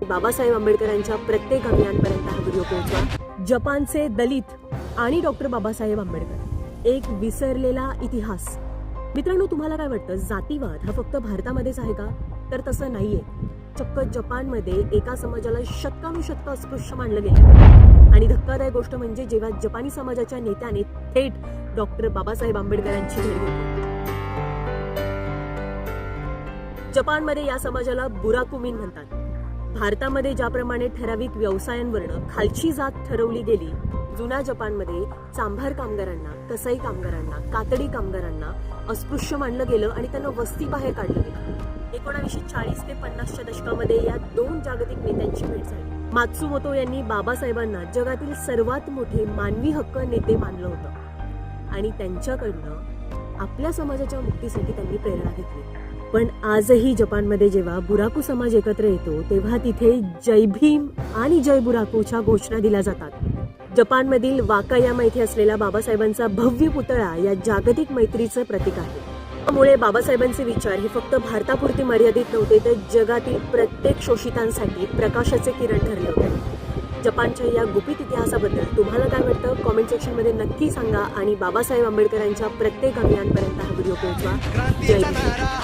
बाबासाहेब आंबेडकरांच्या प्रत्येक अभियानपर्यंत हा व्हिडिओ पोहोचवा। जपानचे दलित आणि डॉक्टर बाबासाहेब आंबेडकर, एक विसरलेला इतिहास। मित्रांनो, तुम्हाला काय वाटतं, जातीवाद हा फक्त भारतामध्येच आहे का? तर तसं नाहीये। चक्क जपानमध्ये एका समाजाला शतकानुशतक अस्पृश्य मानलं गेलं। आणि धक्कादायक गोष्ट म्हणजे जेव्हा जपानी समाजाच्या नेत्याने थेट डॉक्टर बाबासाहेब आंबेडकरांची भेट घेतली। जपानमध्ये या समाजाला बुराकुमिन म्हणतात। भारतामध्ये ज्याप्रमाणे ठराविक व्यवसायांवरनं खालची जात ठरवली गेली, जुन्या जपानमध्ये चांभार कामगारांना, कसाई कामगारांना, कातडी कामगारांना अस्पृश्य मानलं गेलं आणि त्यांना वस्ती बाहेर काढलं गेलं। 1940 ते 50च्या दशकामध्ये या दोन जागतिक नेत्यांची भेट झाली। मात्सुमोतो यांनी बाबासाहेबांना जगातील सर्वात मोठे मानवी हक्क नेते मानलं होतं आणि त्यांच्याकडनं आपल्या समाजाच्या मुक्तीसाठी त्यांनी प्रेरणा घेतली। पण आजही जपानमध्ये जेव्हा बुराकू समाज एकत्र येतो, तेव्हा तिथे जय भीम आणि जय बुराकूच्या घोषणा दिल्या जातात। जपानमधील वाकायामा येथे असलेला बाबासाहेबांचा भव्य पुतळा या जागतिक मैत्रीचं प्रतीक आहे। त्यामुळे बाबासाहेबांचे विचार हे फक्त भारतापुरते मर्यादित नव्हते, तर जगातील प्रत्येक शोषितांसाठी प्रकाशाचे किरण ठरले होते। जपानच्या या गुपित इतिहासाबद्दल तुम्हाला काय वाटतं, कॉमेंट सेक्शनमध्ये नक्की सांगा आणि बाबासाहेब आंबेडकरांच्या प्रत्येक अभियानपर्यंत हा व्हिडिओ पोहोचवा। जय भीम।